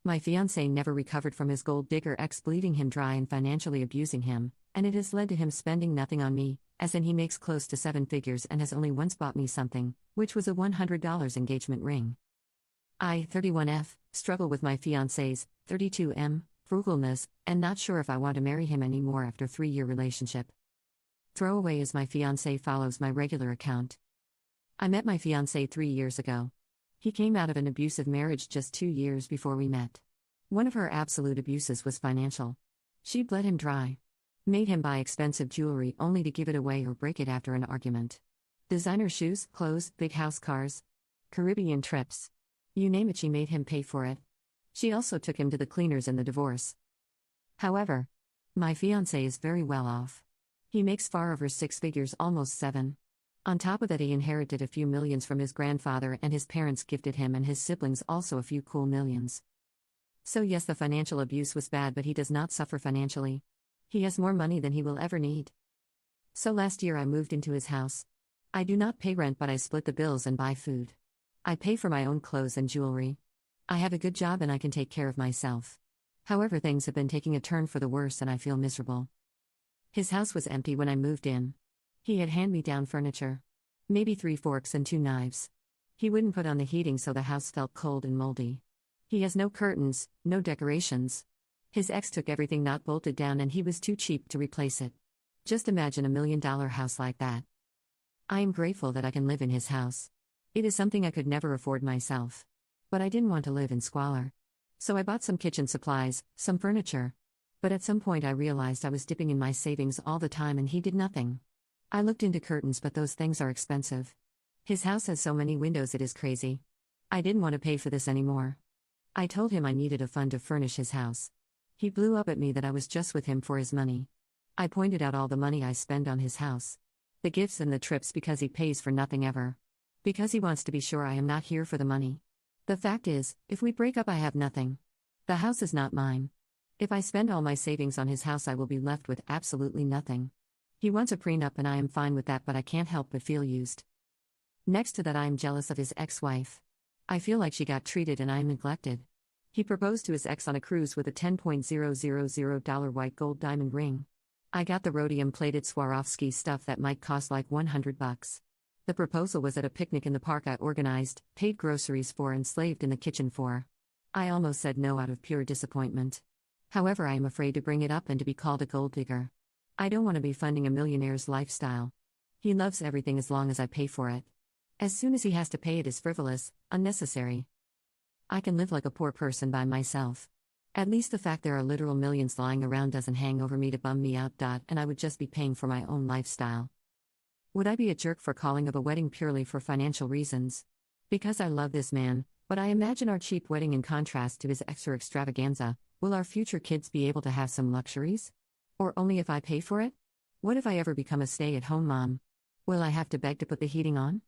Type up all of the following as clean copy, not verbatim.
My fiance never recovered from his gold digger ex bleeding him dry and financially abusing him, and it has led to him spending nothing on me, as in he makes close to 7 figures and has only once bought me something, which was a $100 engagement ring. I, 31F, struggle with my fiance's, 32M, frugalness, and not sure if I want to marry him anymore after 3-year relationship. Throwaway as my fiance follows my regular account. I met my fiance 3 years ago. He came out of an abusive marriage just 2 years before we met. One of her absolute abuses was financial. She bled him dry. Made him buy expensive jewelry only to give it away or break it after an argument. Designer shoes, clothes, big house cars. Caribbean trips. You name it, she made him pay for it. She also took him to the cleaners in the divorce. However, my fiancé is very well off. He makes far over 6 figures, almost 7. On top of that, he inherited a few millions from his grandfather, and his parents gifted him and his siblings also a few cool millions. So yes, the financial abuse was bad, but he does not suffer financially. He has more money than he will ever need. So last year I moved into his house. I do not pay rent, but I split the bills and buy food. I pay for my own clothes and jewelry. I have a good job and I can take care of myself. However, things have been taking a turn for the worse and I feel miserable. His house was empty when I moved in. He had hand-me-down furniture. Maybe 3 forks and 2 knives. He wouldn't put on the heating, so the house felt cold and moldy. He has no curtains, no decorations. His ex took everything not bolted down and he was too cheap to replace it. Just imagine $1 million house like that. I am grateful that I can live in his house. It is something I could never afford myself. But I didn't want to live in squalor. So I bought some kitchen supplies, some furniture. But at some point I realized I was dipping in my savings all the time and he did nothing. I looked into curtains, but those things are expensive. His house has so many windows, it is crazy. I didn't want to pay for this anymore. I told him I needed a fund to furnish his house. He blew up at me that I was just with him for his money. I pointed out all the money I spend on his house. The gifts and the trips, because he pays for nothing ever. Because he wants to be sure I am not here for the money. The fact is, if we break up I have nothing. The house is not mine. If I spend all my savings on his house I will be left with absolutely nothing. He wants a prenup and I am fine with that, but I can't help but feel used. Next to that, I am jealous of his ex-wife. I feel like she got treated and I am neglected. He proposed to his ex on a cruise with a $10,000 white gold diamond ring. I got the rhodium-plated Swarovski stuff that might cost like $100. The proposal was at a picnic in the park I organized, paid groceries for and slaved in the kitchen for. I almost said no out of pure disappointment. However, I am afraid to bring it up and to be called a gold digger. I don't want to be funding a millionaire's lifestyle. He loves everything as long as I pay for it. As soon as he has to pay, it is frivolous, unnecessary. I can live like a poor person by myself. At least the fact there are literal millions lying around doesn't hang over me to bum me out. And I would just be paying for my own lifestyle. Would I be a jerk for calling of a wedding purely for financial reasons? Because I love this man, but I imagine our cheap wedding in contrast to his extra extravaganza. Will our future kids be able to have some luxuries? Or only if I pay for it? What if I ever become a stay-at-home mom? Will I have to beg to put the heating on?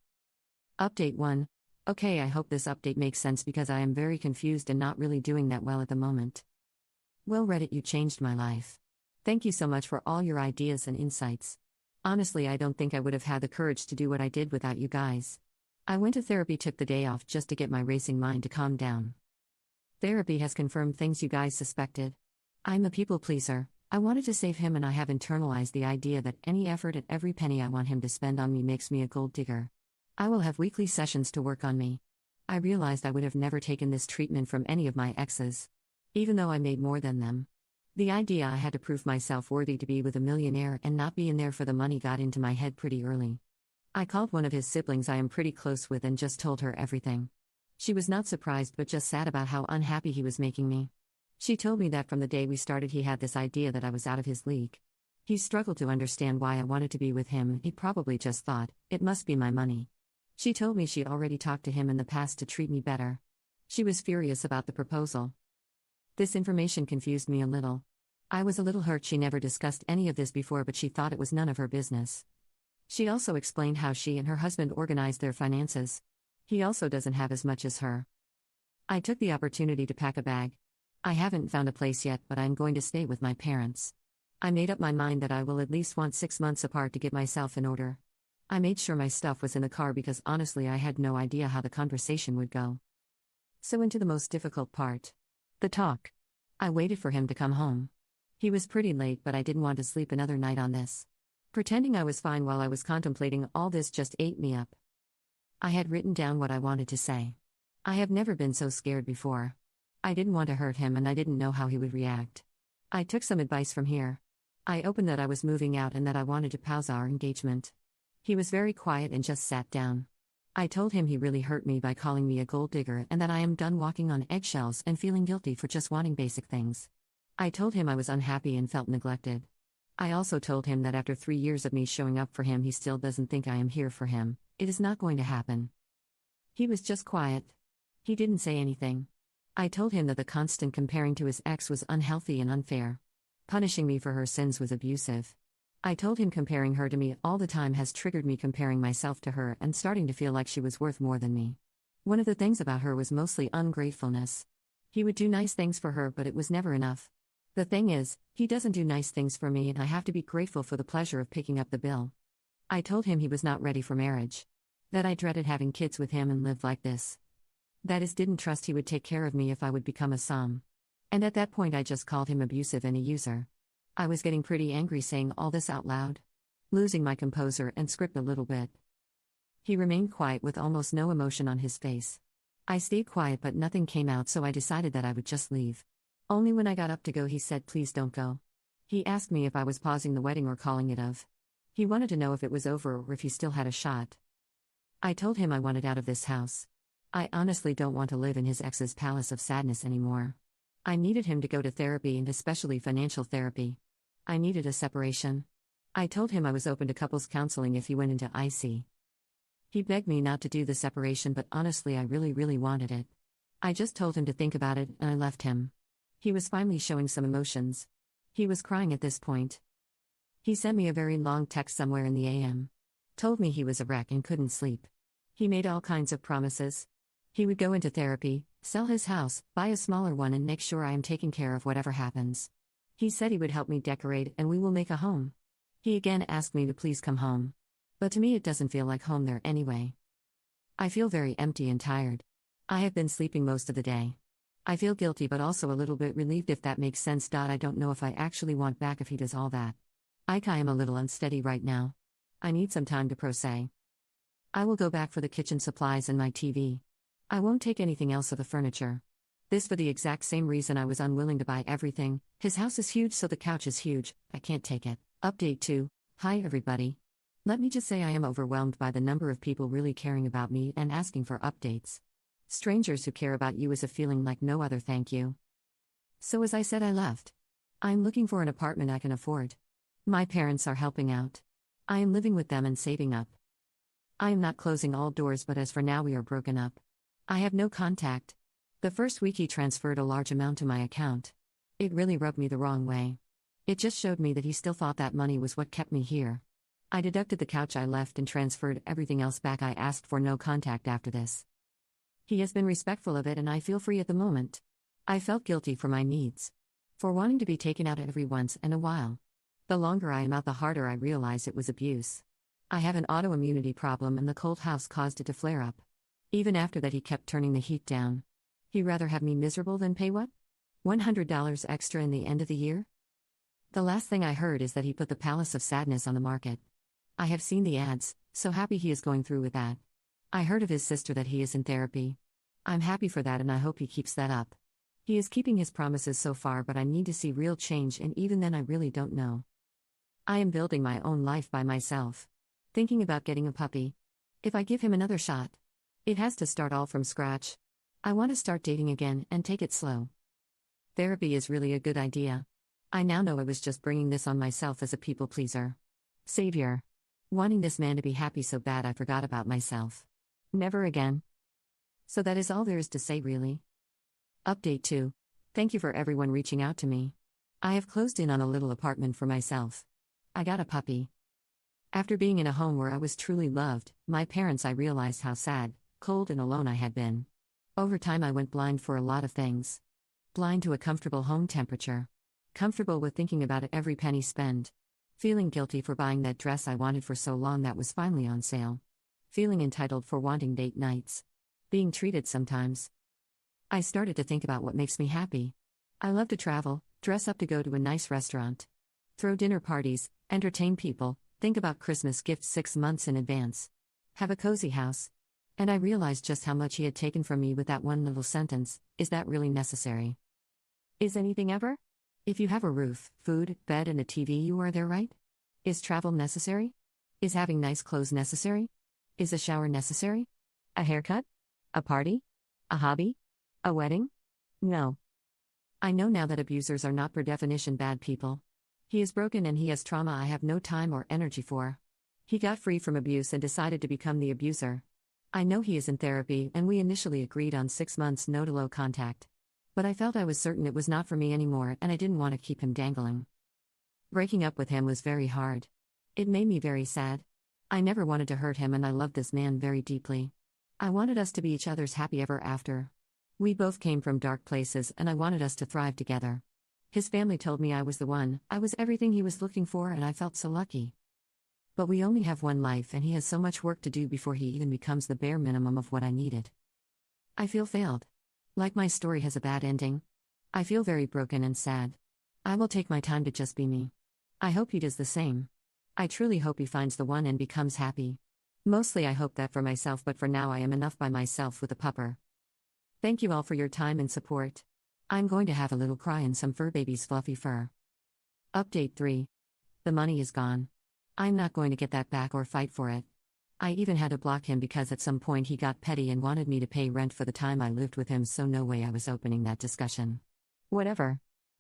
Update 1. Okay, I hope this update makes sense because I am very confused and not really doing that well at the moment. Well, Reddit, you changed my life. Thank you so much for all your ideas and insights. Honestly, I don't think I would have had the courage to do what I did without you guys. I went to therapy, took the day off just to get my racing mind to calm down. Therapy has confirmed things you guys suspected. I'm a people pleaser. I wanted to save him and I have internalized the idea that any effort and every penny I want him to spend on me makes me a gold digger. I will have weekly sessions to work on me. I realized I would have never taken this treatment from any of my exes. Even though I made more than them. The idea I had to prove myself worthy to be with a millionaire and not be in there for the money got into my head pretty early. I called one of his siblings I am pretty close with and just told her everything. She was not surprised but just sad about how unhappy he was making me. She told me that from the day we started he had this idea that I was out of his league. He struggled to understand why I wanted to be with him. He probably just thought, it must be my money. She told me she already talked to him in the past to treat me better. She was furious about the proposal. This information confused me a little. I was a little hurt she never discussed any of this before, but she thought it was none of her business. She also explained how she and her husband organized their finances. He also doesn't have as much as her. I took the opportunity to pack a bag. I haven't found a place yet, but I'm going to stay with my parents. I made up my mind that I will at least want 6 months apart to get myself in order. I made sure my stuff was in the car because honestly I had no idea how the conversation would go. So into the most difficult part. The talk. I waited for him to come home. He was pretty late, but I didn't want to sleep another night on this. Pretending I was fine while I was contemplating all this just ate me up. I had written down what I wanted to say. I have never been so scared before. I didn't want to hurt him and I didn't know how he would react. I took some advice from here. I opened that I was moving out and that I wanted to pause our engagement. He was very quiet and just sat down. I told him he really hurt me by calling me a gold digger and that I am done walking on eggshells and feeling guilty for just wanting basic things. I told him I was unhappy and felt neglected. I also told him that after 3 years of me showing up for him, he still doesn't think I am here for him. It is not going to happen. He was just quiet. He didn't say anything. I told him that the constant comparing to his ex was unhealthy and unfair. Punishing me for her sins was abusive. I told him comparing her to me all the time has triggered me comparing myself to her and starting to feel like she was worth more than me. One of the things about her was mostly ungratefulness. He would do nice things for her, but it was never enough. The thing is, he doesn't do nice things for me and I have to be grateful for the pleasure of picking up the bill. I told him he was not ready for marriage. That I dreaded having kids with him and lived like this. That is, didn't trust he would take care of me if I would become a som. And at that point I just called him abusive and a user. I was getting pretty angry saying all this out loud. Losing my composure and script a little bit. He remained quiet with almost no emotion on his face. I stayed quiet but nothing came out, so I decided that I would just leave. Only when I got up to go he said, "Please don't go." He asked me if I was pausing the wedding or calling it of. He wanted to know if it was over or if he still had a shot. I told him I wanted out of this house. I honestly don't want to live in his ex's palace of sadness anymore. I needed him to go to therapy and especially financial therapy. I needed a separation. I told him I was open to couples counseling if he went into IC. He begged me not to do the separation, but honestly I really wanted it. I just told him to think about it and I left him. He was finally showing some emotions. He was crying at this point. He sent me a very long text somewhere in the AM. Told me he was a wreck and couldn't sleep. He made all kinds of promises. He would go into therapy, sell his house, buy a smaller one and make sure I am taken care of whatever happens. He said he would help me decorate and we will make a home. He again asked me to please come home. But to me it doesn't feel like home there anyway. I feel very empty and tired. I have been sleeping most of the day. I feel guilty but also a little bit relieved, if that makes sense. I don't know if I actually want back if he does all that. I am a little unsteady right now. I need some time to process. I will go back for the kitchen supplies and my TV. I won't take anything else of the furniture. This for the exact same reason I was unwilling to buy everything. His house is huge, so the couch is huge. I can't take it. Update 2. Hi everybody. Let me just say I am overwhelmed by the number of people really caring about me and asking for updates. Strangers who care about you is a feeling like no other, thank you. So as I said, I left. I'm looking for an apartment I can afford. My parents are helping out. I am living with them and saving up. I am not closing all doors, but as for now we are broken up. I have no contact. The first week he transferred a large amount to my account. It really rubbed me the wrong way. It just showed me that he still thought that money was what kept me here. I deducted the couch I left and transferred everything else back. I asked for no contact after this. He has been respectful of it and I feel free at the moment. I felt guilty for my needs. For wanting to be taken out every once in a while. The longer I am out, the harder I realize it was abuse. I have an autoimmunity problem and the cold house caused it to flare up. Even after that he kept turning the heat down. He'd rather have me miserable than pay what? $100 extra in the end of the year? The last thing I heard is that he put the Palace of Sadness on the market. I have seen the ads, so happy he is going through with that. I heard of his sister that he is in therapy. I'm happy for that and I hope he keeps that up. He is keeping his promises so far, but I need to see real change, and even then I really don't know. I am building my own life by myself. Thinking about getting a puppy. If I give him another shot. It has to start all from scratch. I want to start dating again and take it slow. Therapy is really a good idea. I now know I was just bringing this on myself as a people pleaser. Savior. Wanting this man to be happy so bad I forgot about myself. Never again. So that is all there is to say, really. Update 2. Thank you for everyone reaching out to me. I have closed in on a little apartment for myself. I got a puppy. After being in a home where I was truly loved, my parents, I realized how sad, cold and alone I had been. Over time I went blind for a lot of things. Blind to a comfortable home temperature. Comfortable with thinking about it every penny spent. Feeling guilty for buying that dress I wanted for so long that was finally on sale. Feeling entitled for wanting date nights. Being treated sometimes. I started to think about what makes me happy. I love to travel, dress up to go to a nice restaurant, throw dinner parties, entertain people, think about Christmas gifts 6 months in advance, have a cozy house. And I realized just how much he had taken from me with that one little sentence: is that really necessary? Is anything ever? If you have a roof, food, bed, and a TV, you are there, right? Is travel necessary? Is having nice clothes necessary? Is a shower necessary? A haircut? A party? A hobby? A wedding? No. I know now that abusers are not per definition bad people. He is broken and he has trauma I have no time or energy for. He got free from abuse and decided to become the abuser. I know he is in therapy, and we initially agreed on 6 months no to low contact. But I felt I was certain it was not for me anymore, and I didn't want to keep him dangling. Breaking up with him was very hard. It made me very sad. I never wanted to hurt him, and I loved this man very deeply. I wanted us to be each other's happy ever after. We both came from dark places, and I wanted us to thrive together. His family told me I was the one, I was everything he was looking for, and I felt so lucky. But we only have one life, and he has so much work to do before he even becomes the bare minimum of what I needed. I feel failed. Like my story has a bad ending. I feel very broken and sad. I will take my time to just be me. I hope he does the same. I truly hope he finds the one and becomes happy. Mostly I hope that for myself, but for now I am enough by myself with a pupper. Thank you all for your time and support. I'm going to have a little cry in some fur baby's fluffy fur. Update 3. The money is gone. I'm not going to get that back or fight for it. I even had to block him because at some point he got petty and wanted me to pay rent for the time I lived with him, so no way I was opening that discussion. Whatever.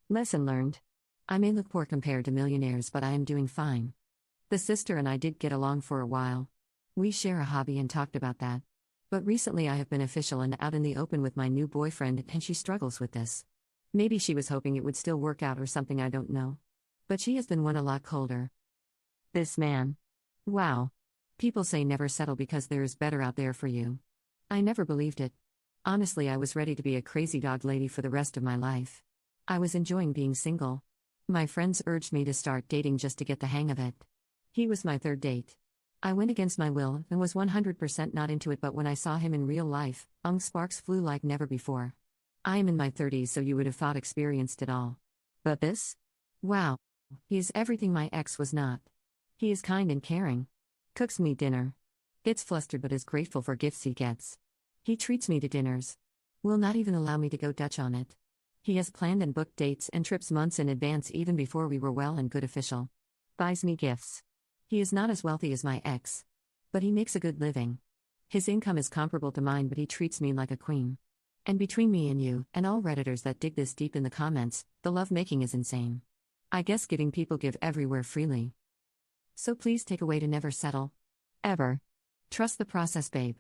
Lesson learned. I may look poor compared to millionaires, but I am doing fine. The sister and I did get along for a while. We share a hobby and talked about that. But recently I have been official and out in the open with my new boyfriend, and she struggles with this. Maybe she was hoping it would still work out or something, I don't know. But she has been one a lot colder. This man. Wow. People say never settle because there is better out there for you. I never believed it. Honestly, I was ready to be a crazy dog lady for the rest of my life. I was enjoying being single. My friends urged me to start dating just to get the hang of it. He was my third date. I went against my will and was 100% not into it, but when I saw him in real life, sparks flew like never before. I am in my 30s, so you would have thought experienced it all. But this? Wow. He is everything my ex was not. He is kind and caring. Cooks me dinner. Gets flustered but is grateful for gifts he gets. He treats me to dinners. Will not even allow me to go Dutch on it. He has planned and booked dates and trips months in advance, even before we were well and good official. Buys me gifts. He is not as wealthy as my ex. But he makes a good living. His income is comparable to mine, but he treats me like a queen. And between me and you, and all Redditors that dig this deep in the comments, the lovemaking is insane. I guess giving people give everywhere freely. So please take away to never settle. Ever. Trust the process, babe.